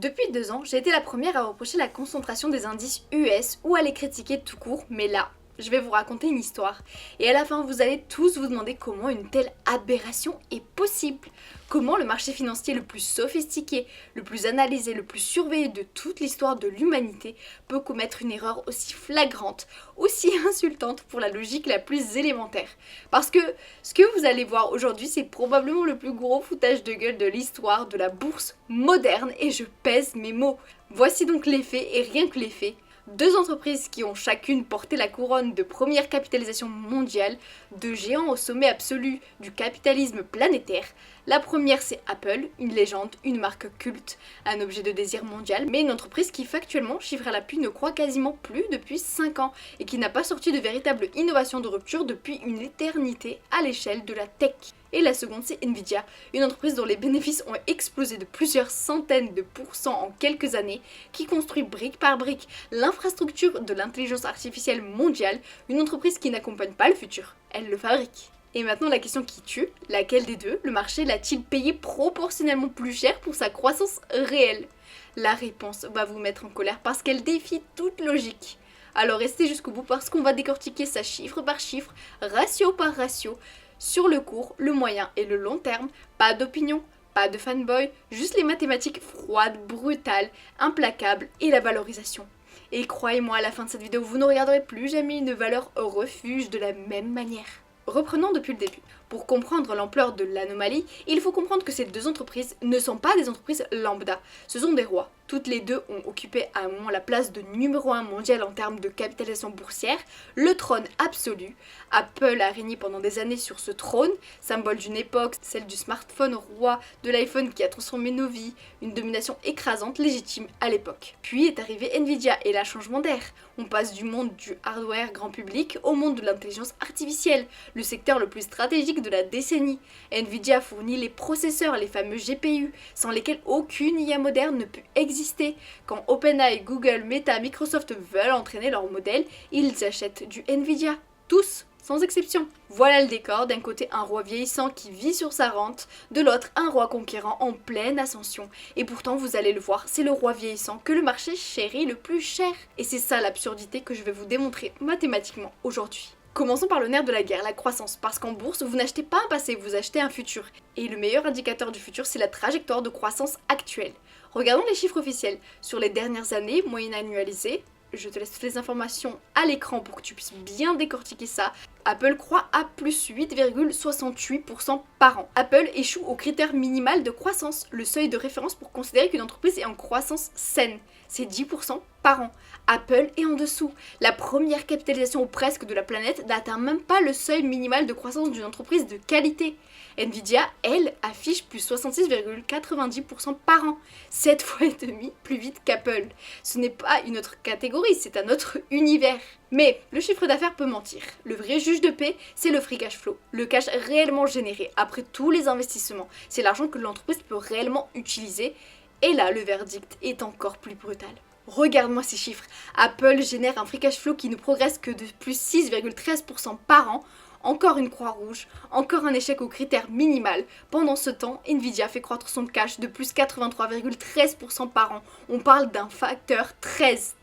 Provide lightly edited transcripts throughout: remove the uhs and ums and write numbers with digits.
Depuis 2 ans, j'ai été la première à reprocher la concentration des indices US ou à les critiquer tout court, mais là, je vais vous raconter une histoire. Et à la fin, vous allez tous vous demander comment une telle aberration est possible. Comment le marché financier le plus sophistiqué, le plus analysé, le plus surveillé de toute l'histoire de l'humanité peut commettre une erreur aussi flagrante, aussi insultante pour la logique la plus élémentaire. Parce que ce que vous allez voir aujourd'hui, c'est probablement le plus gros foutage de gueule de l'histoire de la bourse moderne et je pèse mes mots. Voici donc les faits et rien que les faits. Deux entreprises qui ont chacune porté la couronne de première capitalisation mondiale, de géants au sommet absolu du capitalisme planétaire. La première c'est Apple, une légende, une marque culte, un objet de désir mondial, mais une entreprise qui factuellement, chiffre à l'appui, ne croît quasiment plus depuis 5 ans et qui n'a pas sorti de véritable innovation de rupture depuis une éternité à l'échelle de la tech. Et la seconde, c'est Nvidia, une entreprise dont les bénéfices ont explosé de plusieurs centaines de pourcents en quelques années, qui construit brique par brique l'infrastructure de l'intelligence artificielle mondiale, une entreprise qui n'accompagne pas le futur, elle le fabrique. Et maintenant la question qui tue, laquelle des deux le marché l'a-t-il payé proportionnellement plus cher pour sa croissance réelle? La réponse va vous mettre en colère parce qu'elle défie toute logique. Alors restez jusqu'au bout parce qu'on va décortiquer ça chiffre par chiffre, ratio par ratio, sur le court, le moyen et le long terme, pas d'opinion, pas de fanboy, juste les mathématiques froides, brutales, implacables et la valorisation. Et croyez-moi, à la fin de cette vidéo, vous ne regarderez plus jamais une valeur refuge de la même manière. Reprenons depuis le début. Pour comprendre l'ampleur de l'anomalie, il faut comprendre que ces deux entreprises ne sont pas des entreprises lambda, ce sont des rois. Toutes les deux ont occupé à un moment la place de numéro 1 mondial en termes de capitalisation boursière, le trône absolu. Apple a régné pendant des années sur ce trône, symbole d'une époque, celle du smartphone roi, de l'iPhone qui a transformé nos vies, une domination écrasante légitime à l'époque. Puis est arrivé Nvidia et là changement d'air. On passe du monde du hardware grand public au monde de l'intelligence artificielle, le secteur le plus stratégique de la décennie. Nvidia fournit les processeurs, les fameux GPU, sans lesquels aucune IA moderne ne peut exister. Quand OpenAI, Google, Meta, Microsoft veulent entraîner leur modèle, ils achètent du Nvidia. Tous, sans exception. Voilà le décor, d'un côté un roi vieillissant qui vit sur sa rente, de l'autre un roi conquérant en pleine ascension. Et pourtant vous allez le voir, c'est le roi vieillissant que le marché chérit le plus cher. Et c'est ça l'absurdité que je vais vous démontrer mathématiquement aujourd'hui. Commençons par le nerf de la guerre, la croissance, parce qu'en bourse, vous n'achetez pas un passé, vous achetez un futur. Et le meilleur indicateur du futur, c'est la trajectoire de croissance actuelle. Regardons les chiffres officiels. Sur les dernières années, moyenne annualisée, je te laisse toutes les informations à l'écran pour que tu puisses bien décortiquer ça. Apple croît à plus 8,68% par an. Apple échoue au critère minimal de croissance, le seuil de référence pour considérer qu'une entreprise est en croissance saine. C'est 10% par an. Apple est en dessous. La première capitalisation ou presque de la planète n'atteint même pas le seuil minimal de croissance d'une entreprise de qualité. Nvidia, elle, affiche plus 66,90% par an. 7 fois et demi plus vite qu'Apple. Ce n'est pas une autre catégorie, c'est un autre univers. Mais le chiffre d'affaires peut mentir. Le vrai juge de paix, c'est le free cash flow. Le cash réellement généré après tous les investissements. C'est l'argent que l'entreprise peut réellement utiliser. Et là, le verdict est encore plus brutal. Regarde-moi ces chiffres. Apple génère un free cash flow qui ne progresse que de plus 6,13% par an. Encore une croix rouge, encore un échec au critère minimal. Pendant ce temps, Nvidia fait croître son cash de plus 83,13% par an. On parle d'un facteur 13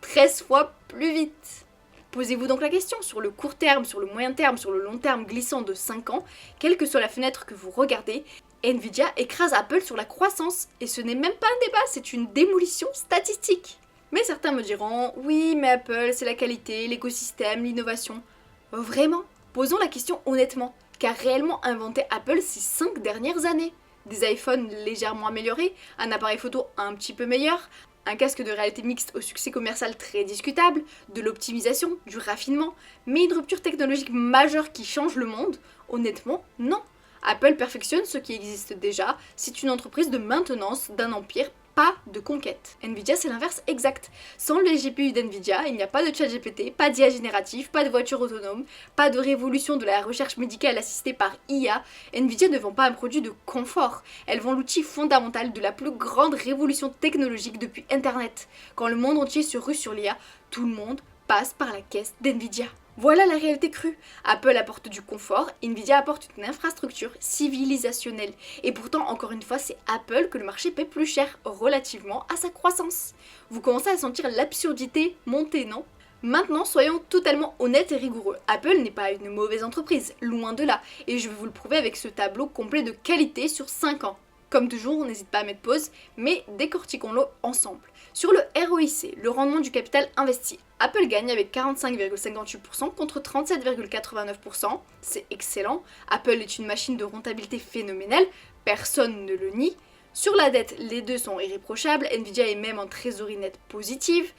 fois plus vite. Posez-vous donc la question, sur le court terme, sur le moyen terme, sur le long terme glissant de 5 ans, quelle que soit la fenêtre que vous regardez, Nvidia écrase Apple sur la croissance. Et ce n'est même pas un débat, c'est une démolition statistique. Mais certains me diront, oui mais Apple c'est la qualité, l'écosystème, l'innovation. Vraiment? Posons la question honnêtement, qu'a réellement inventé Apple ces 5 dernières années? Des iPhones légèrement améliorés, un appareil photo un petit peu meilleur, un casque de réalité mixte au succès commercial très discutable, de l'optimisation, du raffinement, mais une rupture technologique majeure qui change le monde? Honnêtement, non. Apple perfectionne ce qui existe déjà, c'est une entreprise de maintenance d'un empire, pas de conquête. Nvidia c'est l'inverse exact. Sans les GPU d'Nvidia, il n'y a pas de chat GPT, pas d'IA générative, pas de voiture autonome, pas de révolution de la recherche médicale assistée par IA. Nvidia ne vend pas un produit de confort, elle vend l'outil fondamental de la plus grande révolution technologique depuis Internet. Quand le monde entier se rue sur l'IA, tout le monde passe par la caisse d'Nvidia. Voilà la réalité crue. Apple apporte du confort, Nvidia apporte une infrastructure civilisationnelle. Et pourtant, encore une fois, c'est Apple que le marché paie plus cher relativement à sa croissance. Vous commencez à sentir l'absurdité monter, non ? Maintenant, soyons totalement honnêtes et rigoureux. Apple n'est pas une mauvaise entreprise, loin de là, et je vais vous le prouver avec ce tableau complet de qualité sur 5 ans. Comme toujours, on n'hésite pas à mettre pause, mais décortiquons-le ensemble. Sur le ROIC, le rendement du capital investi, Apple gagne avec 45,58% contre 37,89%, c'est excellent. Apple est une machine de rentabilité phénoménale, personne ne le nie. Sur la dette, les deux sont irréprochables, Nvidia est même en trésorerie nette positive.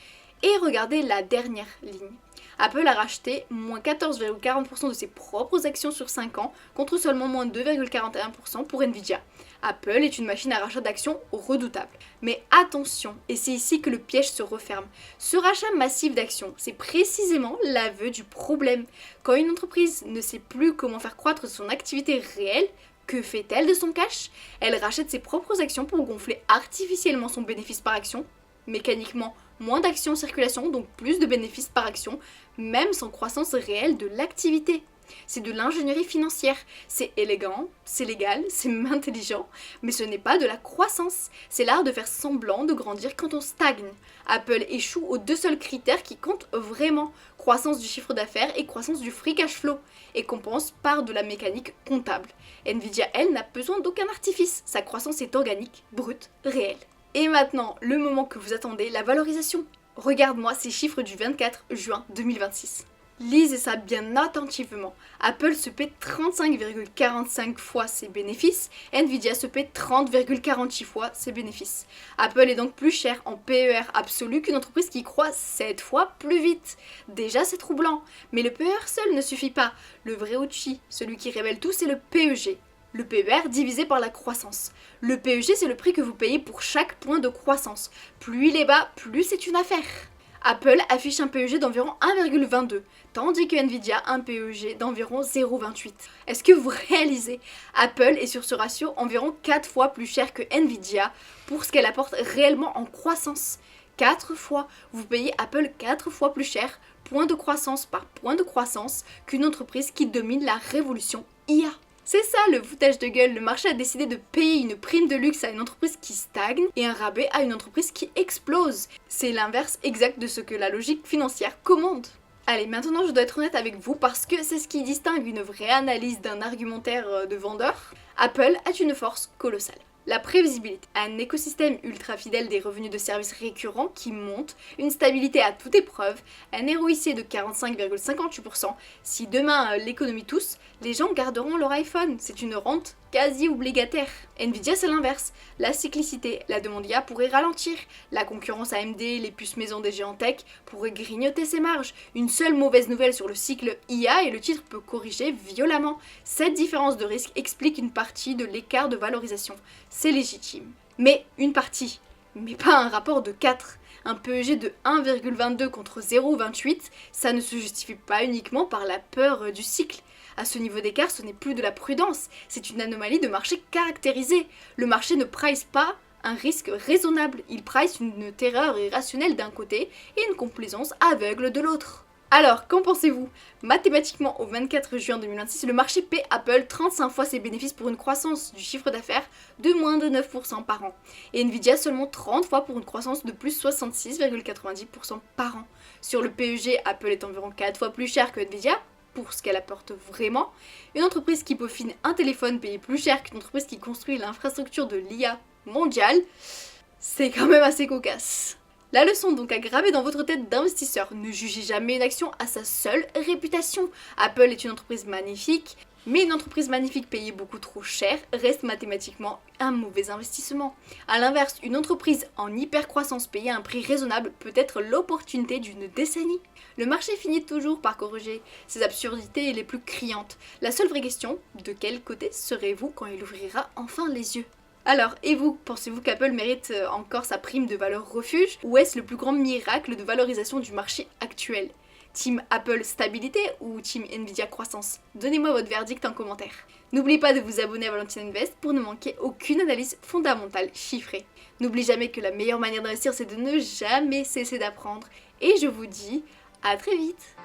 Et regardez la dernière ligne. Apple a racheté moins 14,40% de ses propres actions sur 5 ans, contre seulement moins 2,41% pour Nvidia. Apple est une machine à rachat d'actions redoutable. Mais attention, et c'est ici que le piège se referme. Ce rachat massif d'actions, c'est précisément l'aveu du problème. Quand une entreprise ne sait plus comment faire croître son activité réelle, que fait-elle de son cash ? Elle rachète ses propres actions pour gonfler artificiellement son bénéfice par action. Mécaniquement, moins d'actions en circulation, donc plus de bénéfices par action, même sans croissance réelle de l'activité. C'est de l'ingénierie financière, c'est élégant, c'est légal, c'est même intelligent, mais ce n'est pas de la croissance. C'est l'art de faire semblant de grandir quand on stagne. Apple échoue aux deux seuls critères qui comptent vraiment, croissance du chiffre d'affaires et croissance du free cash flow, et compense par de la mécanique comptable. Nvidia, elle, n'a besoin d'aucun artifice, sa croissance est organique, brute, réelle. Et maintenant, le moment que vous attendez, la valorisation. Regarde-moi ces chiffres du 24 juin 2026. Lisez ça bien attentivement. Apple se paie 35,45 fois ses bénéfices, Nvidia se paie 30,46 fois ses bénéfices. Apple est donc plus cher en PER absolu qu'une entreprise qui croît 7 fois plus vite. Déjà c'est troublant, mais le PER seul ne suffit pas. Le vrai outil, celui qui révèle tout, c'est le PEG. Le PER divisé par la croissance. Le PEG, c'est le prix que vous payez pour chaque point de croissance. Plus il est bas, plus c'est une affaire. Apple affiche un PEG d'environ 1,22, tandis que Nvidia un PEG d'environ 0,28. Est-ce que vous réalisez ? Apple est sur ce ratio environ 4 fois plus cher que Nvidia pour ce qu'elle apporte réellement en croissance. 4 fois. Vous payez Apple 4 fois plus cher, point de croissance par point de croissance, qu'une entreprise qui domine la révolution IA. C'est ça le foutage de gueule, le marché a décidé de payer une prime de luxe à une entreprise qui stagne et un rabais à une entreprise qui explose. C'est l'inverse exact de ce que la logique financière commande. Allez, maintenant je dois être honnête avec vous parce que c'est ce qui distingue une vraie analyse d'un argumentaire de vendeur. Apple a une force colossale. La prévisibilité, un écosystème ultra fidèle des revenus de services récurrents qui monte, une stabilité à toute épreuve, un ROIC de 45,58%. Si demain l'économie tousse, les gens garderont leur iPhone, c'est une rente quasi obligataire. Nvidia c'est l'inverse, la cyclicité, la demande IA pourrait ralentir, la concurrence AMD, les puces maison des géants tech pourraient grignoter ses marges. Une seule mauvaise nouvelle sur le cycle IA et le titre peut corriger violemment. Cette différence de risque explique une partie de l'écart de valorisation. C'est légitime. Mais une partie, mais pas un rapport de 4. Un PEG de 1,22 contre 0,28, ça ne se justifie pas uniquement par la peur du cycle. À ce niveau d'écart, ce n'est plus de la prudence, c'est une anomalie de marché caractérisée. Le marché ne price pas un risque raisonnable, il price une terreur irrationnelle d'un côté et une complaisance aveugle de l'autre. Alors, qu'en pensez-vous ? Mathématiquement, au 24 juin 2026, le marché paie Apple 35 fois ses bénéfices pour une croissance du chiffre d'affaires de moins de 9% par an. Et Nvidia seulement 30 fois pour une croissance de plus 66,90% par an. Sur le PEG, Apple est environ 4 fois plus cher que Nvidia, pour ce qu'elle apporte vraiment. Une entreprise qui peaufine un téléphone payée plus cher qu'une entreprise qui construit l'infrastructure de l'IA mondiale, c'est quand même assez cocasse. La leçon donc à graver dans votre tête d'investisseur, ne jugez jamais une action à sa seule réputation. Apple est une entreprise magnifique, mais une entreprise magnifique payée beaucoup trop cher reste mathématiquement un mauvais investissement. A l'inverse, une entreprise en hypercroissance payée à un prix raisonnable peut être l'opportunité d'une décennie. Le marché finit toujours par corriger ses absurdités les plus criantes. La seule vraie question, de quel côté serez-vous quand il ouvrira enfin les yeux ? Alors, et vous, pensez-vous qu'Apple mérite encore sa prime de valeur refuge ou est-ce le plus grand miracle de valorisation du marché actuel ? Team Apple stabilité ou Team Nvidia croissance ? Donnez-moi votre verdict en commentaire. N'oubliez pas de vous abonner à Valentine Invest pour ne manquer aucune analyse fondamentale chiffrée. N'oubliez jamais que la meilleure manière d'investir c'est de ne jamais cesser d'apprendre. Et je vous dis à très vite.